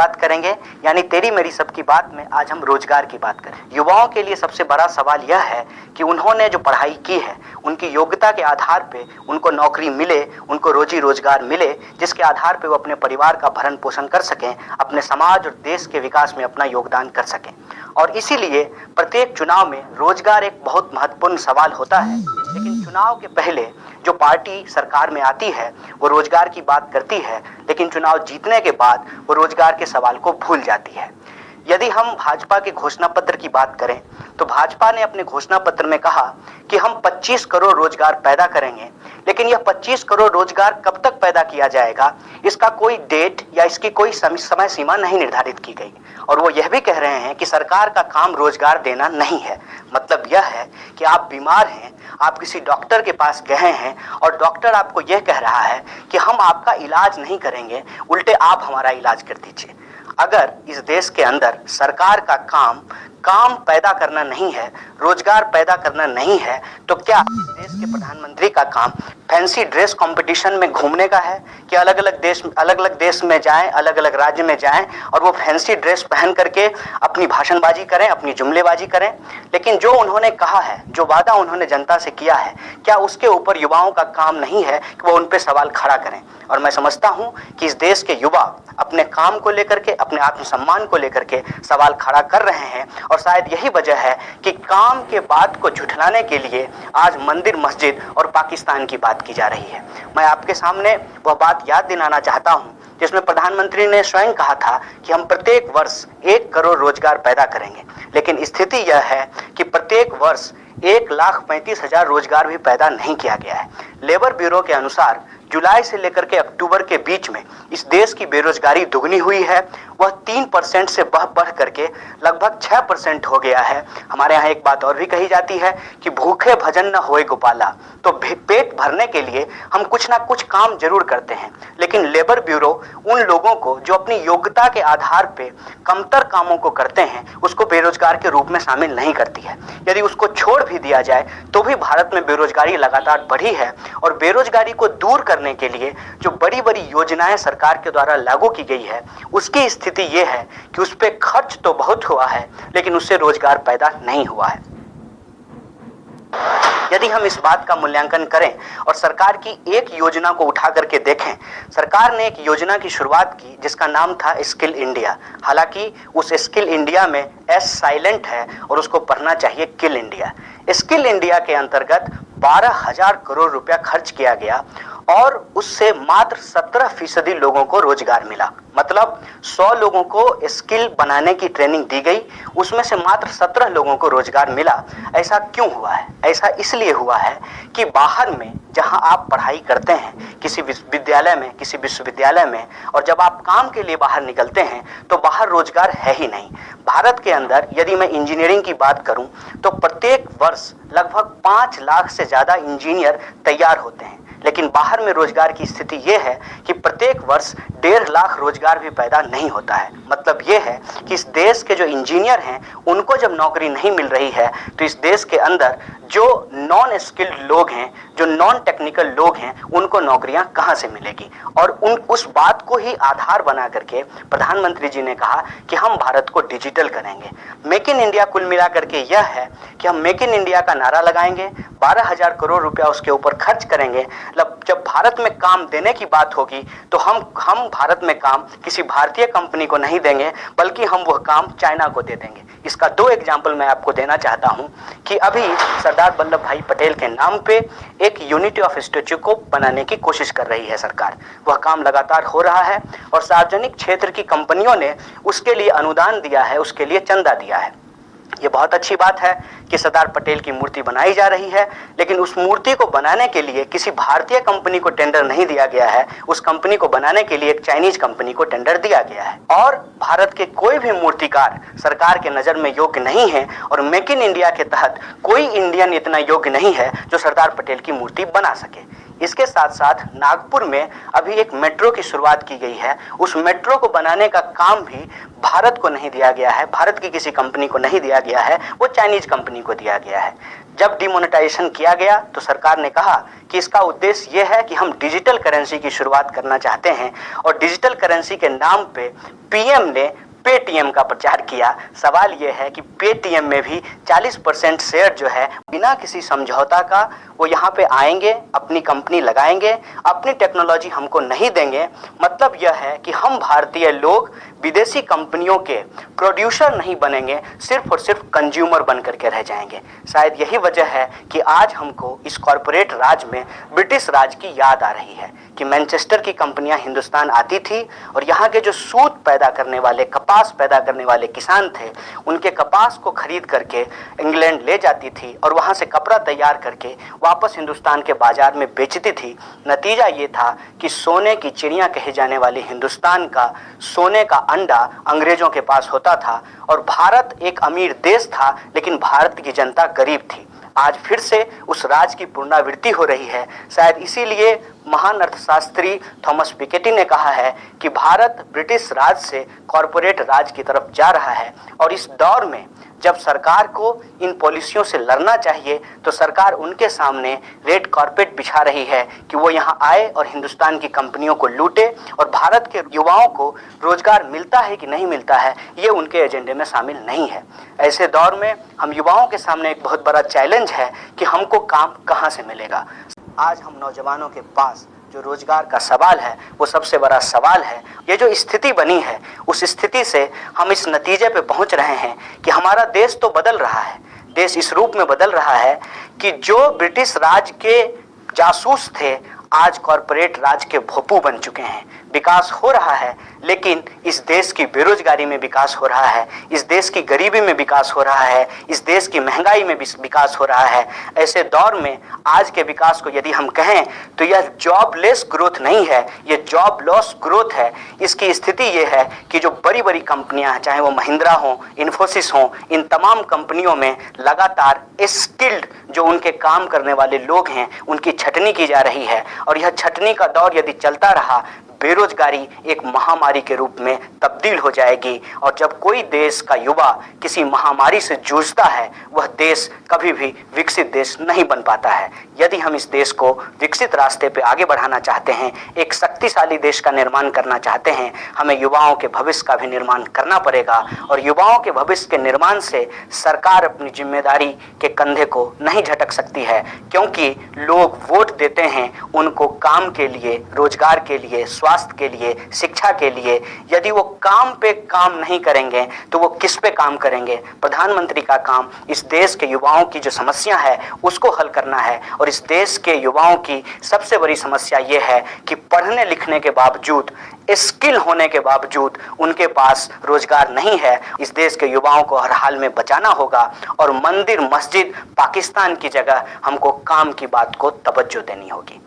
बात करेंगे, यानी तेरी मेरी सबकी बात में आज हम रोजगार की बात करें। युवाओं के लिए सबसे बड़ा सवाल यह है कि उन्होंने जो पढ़ाई की है उनकी योग्यता के आधार पे उनको नौकरी मिले, उनको रोजी रोजगार मिले, जिसके आधार पे वो अपने परिवार का भरण पोषण कर सकें, अपने समाज और देश के विकास में अपना योगदान कर सकें। और इसीलिए प्रत्येक चुनाव में रोजगार एक बहुत महत्वपूर्ण सवाल होता है। लेकिन चुनाव के पहले जो पार्टी सरकार में आती है वो रोजगार की बात करती है, लेकिन चुनाव जीतने के बाद वो रोजगार के सवाल को भूल जाती है। यदि हम भाजपा के घोषणा पत्र की बात करें तो भाजपा ने अपने घोषणा पत्र में कहा कि हम 25 करोड़ रोजगार पैदा करेंगे, लेकिन यह 25 करोड़ रोजगार कब तक पैदा किया जाएगा, इसका कोई डेट या इसकी कोई समय सीमा नहीं निर्धारित की गई। और वो यह भी कह रहे हैं कि सरकार का काम रोजगार देना नहीं है। मतलब यह है कि आप बीमार हैं, आप किसी डॉक्टर के पास गए हैं और डॉक्टर आपको यह कह रहा है कि हम आपका इलाज नहीं करेंगे, उल्टे आप हमारा इलाज कर दीजिए। अगर इस देश के अंदर सरकार का काम पैदा करना नहीं है, रोजगार पैदा करना नहीं है, तो क्या इस देश के प्रधानमंत्री का काम फैंसी ड्रेस कंपटीशन में घूमने का है कि अलग अलग देश में जाएं, अलग अलग राज्य में जाएं और वो फैंसी ड्रेस पहन करके अपनी भाषणबाजी करें, अपनी जुमलेबाजी करें। लेकिन जो उन्होंने कहा है, जो वादा उन्होंने जनता से किया है, क्या उसके ऊपर युवाओं का काम नहीं है कि वो उन पे सवाल खड़ा करें। और मैं समझता हूं कि इस देश के युवा अपने काम को लेकर के, अपने आत्मसम्मान को लेकर के सवाल खड़ा कर रहे हैं। और शायद यही वजह है कि काम के बात को झुठलाने के लिए आज मंदिर, मस्जिद और पाकिस्तान की बात की जा रही है। मैं आपके सामने वह बात याद दिलाना चाहता हूं जिसमें प्रधानमंत्री ने स्वयं कहा था कि हम प्रत्येक वर्ष 1 करोड़ रोजगार पैदा करेंगे। लेकिन स्थिति यह है कि प्रत्येक वर्ष 1,35,000 रोजगार भी पैदा नहीं किया गया है। लेबर ब्यूरो के अनुसार जुलाई से लेकर के अक्टूबर के बीच में इस देश की बेरोजगारी दुगनी हुई है। वह 3% से बढ़ करके लगभग 6% हो गया है। हमारे यहाँ एक बात और भी कही जाती है कि भूखे भजन न होए गोपाला। तो पेट भरने के लिए हम कुछ ना कुछ काम जरूर करते हैं, लेकिन लेबर ब्यूरो उन लोगों को जो अपनी योग्यता के आधार पे कमतर कामों को करते हैं उसको बेरोजगार के रूप में शामिल नहीं करती है। यदि उसको छोड़ भी दिया जाए तो भी भारत में बेरोजगारी लगातार बढ़ी है। और बेरोजगारी को दूर करने के लिए जो बड़ी बड़ी योजनाएं सरकार के द्वारा लागू की गई है, उसकी स्थिति ये है कि उस पर खर्च तो बहुत हुआ है लेकिन उससे रोजगार पैदा नहीं हुआ है। यदि हम इस बात का मूल्यांकन करें और सरकार की एक योजना को उठा करके देखें, सरकार ने एक योजना की शुरुआत की जिसका नाम था स्किल इंडिया। हालांकि उस स्किल इंडिया में एस साइलेंट है और उसको पढ़ना चाहिए किल इंडिया। स्किल इंडिया के अंतर्गत 12,000 करोड़ रुपया खर्च किया गया और उससे मात्र 17% लोगों को रोजगार मिला। मतलब 100 लोगों को स्किल बनाने की ट्रेनिंग दी गई, उसमें से मात्र 17 लोगों को रोजगार मिला। ऐसा क्यों हुआ है? ऐसा इसलिए हुआ है कि बाहर में जहां आप पढ़ाई करते हैं, किसी विद्यालय में, किसी विश्वविद्यालय में, और जब आप काम के लिए बाहर निकलते हैं तो बाहर रोजगार है ही नहीं। भारत के अंदर यदि मैं इंजीनियरिंग की बात करूं तो प्रत्येक वर्ष लगभग 5 लाख से ज्यादा इंजीनियर तैयार होते हैं, लेकिन बाहर में रोजगार की स्थिति यह है कि प्रत्येक वर्ष 1.5 लाख रोजगार भी पैदा नहीं होता है। मतलब यह है कि इस देश के जो इंजीनियर हैं उनको जब नौकरी नहीं मिल रही है तो इस देश के अंदर जो नॉन स्किल्ड लोग हैं, जो नॉन टेक्निकल लोग हैं, उनको नौकरियां कहां से मिलेगी। और उस बात को ही आधार बना करके प्रधानमंत्री जी ने कहा कि हम भारत को डिजिटल करेंगे। मेक इन इंडिया कुल मिला करके यह है कि हम मेक इन इंडिया का नारा लगाएंगे, 12,000 करोड़ रुपया उसके ऊपर खर्च करेंगे। जब भारत में काम देने की बात होगी तो हम भारत में काम किसी भारतीय कंपनी को नहीं देंगे, बल्कि हम वह काम चाइना को दे देंगे। इसका 2 एग्जाम्पल मैं आपको देना चाहता हूं कि अभी सरदार वल्लभ भाई पटेल के नाम पे एक यूनिटी ऑफ स्टैच्यू को बनाने की कोशिश कर रही है सरकार। वह काम लगातार हो रहा है और सार्वजनिक क्षेत्र की कंपनियों ने उसके लिए अनुदान दिया है, उसके लिए चंदा दिया है। ये बहुत अच्छी बात है कि सरदार पटेल की मूर्ति बनाई जा रही है, लेकिन उस मूर्ति को बनाने के लिए किसी भारतीय कंपनी को टेंडर नहीं दिया गया है। उस कंपनी को बनाने के लिए एक चाइनीज कंपनी को टेंडर दिया गया है। और भारत के कोई भी मूर्तिकार सरकार के नज़र में योग्य नहीं है और मेक इन इंडिया के तहत कोई इंडियन इतना योग्य नहीं है जो सरदार पटेल की मूर्ति बना सके। इसके साथ साथ नागपुर में अभी एक मेट्रो की शुरुआत की गई है। उस मेट्रो को बनाने का काम भी भारत को नहीं दिया गया है, भारत की किसी कंपनी को नहीं दिया गया है, वो चाइनीज कंपनी को दिया गया है। जब डिमोनेटाइजेशन किया गया तो सरकार ने कहा कि इसका उद्देश्य यह है कि हम डिजिटल करेंसी की शुरुआत करना चाहते हैं, और डिजिटल करेंसी के नाम पे पीएम ने पेटीएम का प्रचार किया। सवाल यह है कि पेटीएम में भी 40% शेयर जो है बिना किसी समझौता का वो यहाँ पे आएंगे, अपनी कंपनी लगाएंगे, अपनी टेक्नोलॉजी हमको नहीं देंगे। मतलब यह है कि हम भारतीय लोग विदेशी कंपनियों के प्रोड्यूसर नहीं बनेंगे, सिर्फ और सिर्फ कंज्यूमर बन करके रह जाएंगे। शायद यही वजह है कि आज हमको इस कॉरपोरेट राज में ब्रिटिश राज की याद आ रही है कि मैनचेस्टर की कंपनियां हिंदुस्तान आती थी और यहाँ के जो सूत पैदा करने वाले, कपास पैदा करने वाले किसान थे, उनके कपास को खरीद करके इंग्लैंड ले जाती थी और वहाँ से कपड़ा तैयार करके वापस हिंदुस्तान के बाजार में बेचती थी। नतीजा ये था कि सोने की चिड़िया कहे जाने वाली हिंदुस्तान का सोने का अंडा अंग्रेजों के पास होता था और भारत एक अमीर देश था, लेकिन भारत की जनता गरीब थी। आज फिर से उस राज की पुनरावृत्ति हो रही है। शायद इसीलिए महान अर्थशास्त्री थॉमस पिकेटी ने कहा है कि भारत ब्रिटिश राज से कॉरपोरेट राज की तरफ जा रहा है। और इस दौर में जब सरकार को इन पॉलिसियों से लड़ना चाहिए तो सरकार उनके सामने रेड कारपेट बिछा रही है कि वो यहाँ आए और हिंदुस्तान की कंपनियों को लूटे, और भारत के युवाओं को रोजगार मिलता है कि नहीं मिलता है ये उनके एजेंडे में शामिल नहीं है। ऐसे दौर में हम युवाओं के सामने एक बहुत बड़ा चैलेंज है कि हमको काम कहाँ से मिलेगा। आज हम नौजवानों के पास जो रोजगार का सवाल है वो सबसे बड़ा सवाल है। ये जो स्थिति बनी है उस स्थिति से हम इस नतीजे पे पहुंच रहे हैं कि हमारा देश तो बदल रहा है। देश इस रूप में बदल रहा है कि जो ब्रिटिश राज के जासूस थे आज कॉरपोरेट राज के भोपू बन चुके हैं। विकास हो रहा है, लेकिन इस देश की बेरोजगारी में विकास हो रहा है, इस देश की गरीबी में विकास हो रहा है, इस देश की महंगाई में विकास हो रहा है। ऐसे दौर में आज के विकास को यदि हम कहें तो यह जॉबलेस ग्रोथ नहीं है, यह जॉब लॉस ग्रोथ है। इसकी स्थिति ये है कि जो बड़ी बड़ी कंपनियां हैं, चाहे वो महिंद्रा हो, इन्फोसिस हो, इन तमाम कंपनियों में लगातार स्किल्ड जो उनके काम करने वाले लोग हैं उनकी छटनी की जा रही है। और यह छटनी का दौर यदि चलता रहा बेरोजगारी एक महामारी के रूप में तब्दील हो जाएगी। और जब कोई देश का युवा किसी महामारी से जूझता है वह देश कभी भी विकसित देश नहीं बन पाता है। यदि हम इस देश को विकसित रास्ते पे आगे बढ़ाना चाहते हैं, एक शक्तिशाली देश का निर्माण करना चाहते हैं, हमें युवाओं के भविष्य का भी निर्माण करना पड़ेगा। और युवाओं के भविष्य के निर्माण से सरकार अपनी जिम्मेदारी के कंधे को नहीं झटक सकती है, क्योंकि लोग वोट देते हैं उनको काम के लिए, रोजगार के लिए, स्वास्थ्य के लिए, शिक्षा के लिए। यदि वो काम पे काम नहीं करेंगे तो वो किस पे काम करेंगे। प्रधानमंत्री का काम इस देश के युवाओं की जो समस्या है उसको हल करना है। और इस देश के युवाओं की सबसे बड़ी समस्या ये है कि पढ़ने लिखने के बावजूद, स्किल होने के बावजूद उनके पास रोजगार नहीं है। इस देश के युवाओं को हर हाल में बचाना होगा और मंदिर मस्जिद पाकिस्तान की जगह हमको काम की बात को तवज्जो देनी होगी।